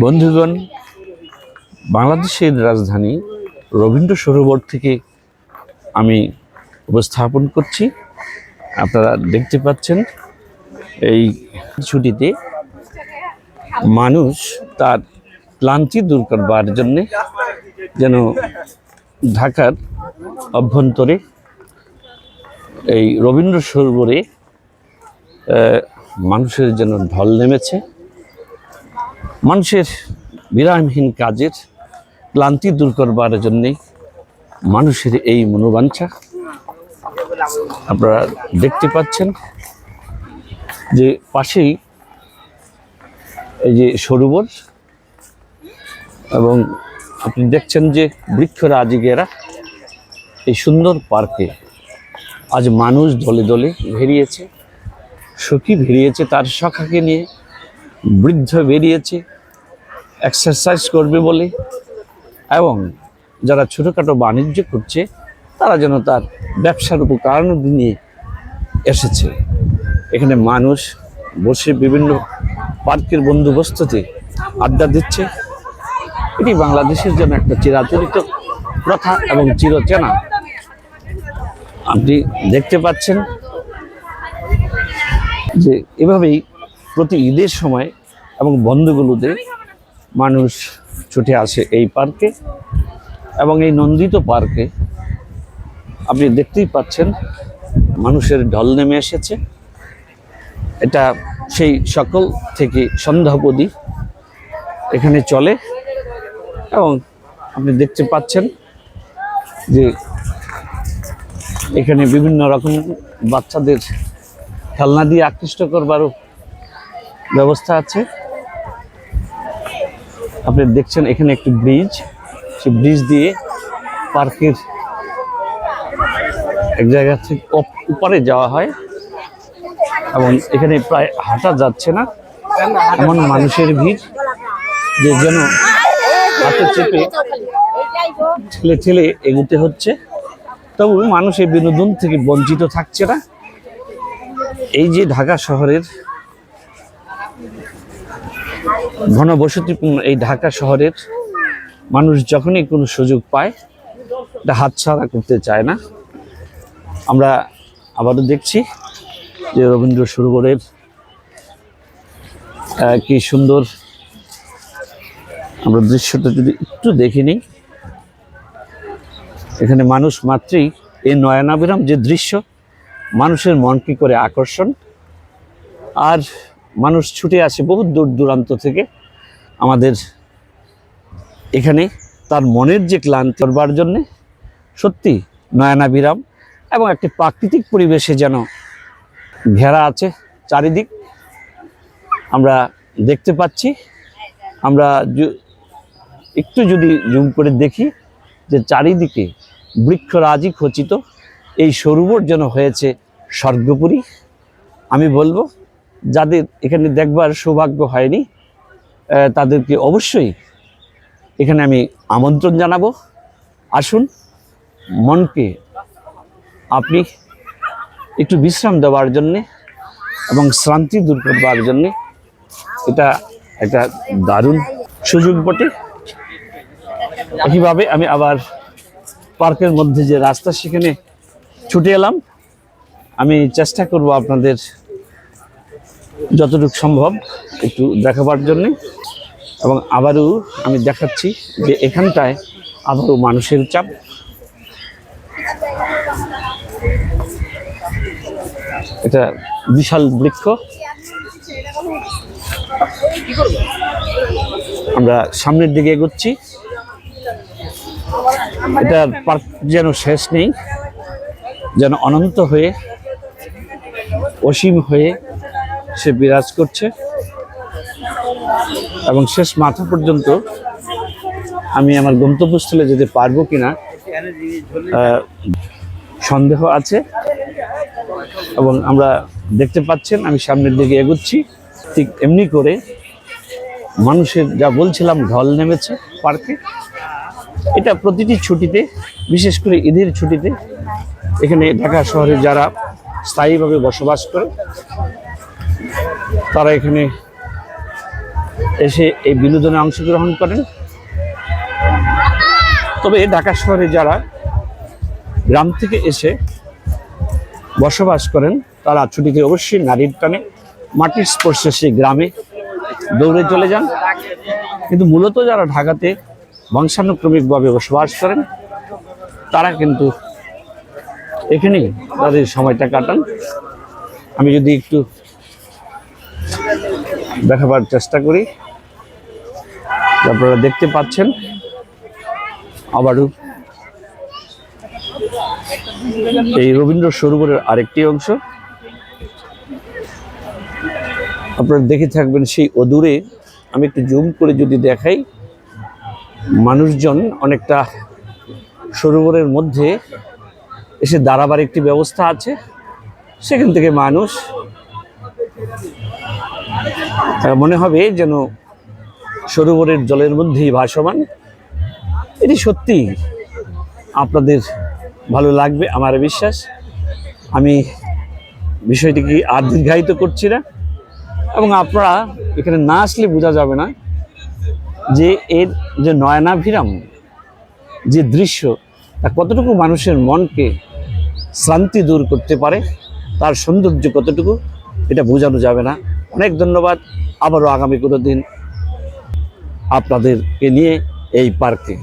বন্ধুগণ, বাংলাদেশের রাজধানী রবীন্দ্র সরোবর থেকে আমি উপস্থাপন করছি। আপনারা দেখতে পাচ্ছেন এই ছুটিতে মানুষ তার ক্লান্তি দূর করবার জন্যে যেন ঢাকার অভ্যন্তরে এই রবীন্দ্র সরোবরে মানুষের যেন ঢল নেমেছে। মানুষের বিরামহীন কাজের ক্লান্তি দূর করবার জন্যে মানুষের এই মনোবাঞ্ছা আপনারা দেখতে পাচ্ছেন যে পাশেই এই যে সরোবর, এবং আপনি দেখছেন যে বৃক্ষরাজি ঘেরা এই সুন্দর পার্কে আজ মানুষ দলে দলে বেরিয়েছে, সখী বেরিয়েছে তার সখাকে নিয়ে, বৃদ্ধ বেরিয়েছে এক্সারসাইজ করবে বলে, এবং যারা ছোটোখাটো বাণিজ্য করছে তারা যেন তার ব্যবসার উপকরণ নিয়ে এসেছে। এখানে মানুষ বসে বিভিন্ন পার্কের বন্দোবস্ততে আড্ডা দিচ্ছে। এটি বাংলাদেশের জন্য একটা চিরাচরিত প্রথা এবং চিরচেনা। আপনি দেখতে পাচ্ছেন যে এভাবেই প্রতি ঈদের সময় এবং বন্ধগুলোতে মানুষ ছুটে আসে এই পার্কে, এবং এই নন্দিত পার্কে আপনি দেখতেই পাচ্ছেন মানুষের ঢল নেমে এসেছে। এটা সেই সকল থেকে সন্ধ্যা অবধি এখানে চলে, এবং আপনি দেখতে পাচ্ছেন যে এখানে বিভিন্ন রকম বাচ্চাদের খেলনা দিয়ে আকৃষ্ট করবারও ব্যবস্থা আছে। আপনি দেখছেন এখানে একটি ব্রিজ, সেই ব্রিজ দিয়ে পার্কের এক জায়গা থেকে উপরে যাওয়া হয়, এবং এখানে প্রায় হাঁটা যাচ্ছে না, এমন মানুষের ভিড় যে যেন হাতে চেপে ঠেলে ঠেলে এগোতে হচ্ছে। তবু মানুষ এই বিনোদন থেকে বঞ্চিত থাকছে না। এই যে ঢাকা শহরের ঘনবসতিপূর্ণ এই ঢাকা শহরের মানুষ যখনই কোনো সুযোগ পায় এটা হাতছাড়া করতে চায় না। আমরা আবারও দেখছি যে রবীন্দ্র সরোবরের কি সুন্দর আমরা দৃশ্যটা যদি একটু দেখে নিই। এখানে মানুষ মাত্রই এই নয়নাভিরাম যে দৃশ্য মানুষের মন কি করে আকর্ষণ, আর মানুষ ছুটে আসে বহু দূর দূরান্ত থেকে আমাদের এখানে তার মনের যে ক্লান্তি করবার জন্যে। সত্যি নয়নাভিরাম এবং একটি প্রাকৃতিক পরিবেশে যেন ঘেরা আছে চারিদিক আমরা দেখতে পাচ্ছি। আমরা একটু যদি জুম করে দেখি যে চারিদিকে বৃক্ষরাজি খচিত এই সরোবর যেন হয়েছে স্বর্গপুরী। আমি বলবো যাদের এখানে দেখবার সৌভাগ্য হয়নি তাদেরকে অবশ্যই এখানে আমি আমন্ত্রণ জানাবো। আসুন, মনকে আপনি একটু বিশ্রাম দেওয়ার জন্যে এবং শ্রান্তি দূর করবার জন্যে এটা একটা দারুণ সুযোগ বটে। একইভাবে আমি আবার পার্কের মধ্যে যে রাস্তা সেখানে ছুটে এলাম। আমি চেষ্টা করব আপনাদের যতটুকু সম্ভব একটু দেখাবার জন্যে, এবং আবারও আমি দেখাচ্ছি যে এখানটায় আবারও মানুষের চাপ। এটা বিশাল বৃক্ষ। আমরা সামনের দিকে এগোচ্ছি। এটা পার্ক যেন শেষ নেই, যেন অনন্ত হয়ে অসীম হয়ে সে বিরাজ করছে, এবং শেষ মাথা পর্যন্ত আমি আমার গন্তব্যস্থলে যেতে পারবো কিনা সন্দেহ আছে। এবং আমরা দেখতে পাচ্ছেন আমি সামনের দিকে এগোচ্ছি। ঠিক এমনি করে মানুষের যা বলছিলাম ঢল নেমেছে পার্কে। এটা প্রতিটি ছুটিতে, বিশেষ করে ঈদের ছুটিতে এখানে ঢাকা শহরে যারা স্থায়ীভাবে বসবাস করে তারা এখানে এসে এই বিনোদনে অংশগ্রহণ করেন। তবে ঢাকা শহরে যারা গ্রাম থেকে এসে বসবাস করেন তারা ছুটিতে অবশ্যই নারীর টানে মাটির স্পর্শে সেই গ্রামে দৌড়ে চলে যান। কিন্তু মূলত যারা ঢাকাতে বংশানুক্রমিকভাবে বসবাস করেন তারা কিন্তু এখানেই তাদের সময়টা কাটান। আমি যদি একটু দেখাবার চেষ্টা করি, আপনারা দেখতে পাচ্ছেন আবারও এই রবীন্দ্র সরোবরের আরেকটি অংশ। আপনারা দেখে থাকবেন সেই অদূরে, আমি একটু জুম করে যদি দেখাই, মানুষজন অনেকটা সরোবরের মধ্যে এসে দাঁড়াবার একটি ব্যবস্থা আছে, সেখান থেকে মানুষ মনে হবে যেন সরোবরের জলের মধ্যেই ভাসমান। এটি সত্যি আপনাদের ভালো লাগবে আমার বিশ্বাস। আমি বিষয়টিকে আর দীর্ঘায়িত করছি না, এবং আপনারা এখানে না আসলে বোঝা যাবে না যে এর যে নয়নাভিরাম যে দৃশ্য তা কতটুকু মানুষের মনকে শ্রান্তি দূর করতে পারে, তার সৌন্দর্য কতটুকু এটা বোঝানো যাবে না। অনেক ধন্যবাদ। আবারও আগামী কোনো দিন আপনাদেরকে নিয়ে এই পার্কে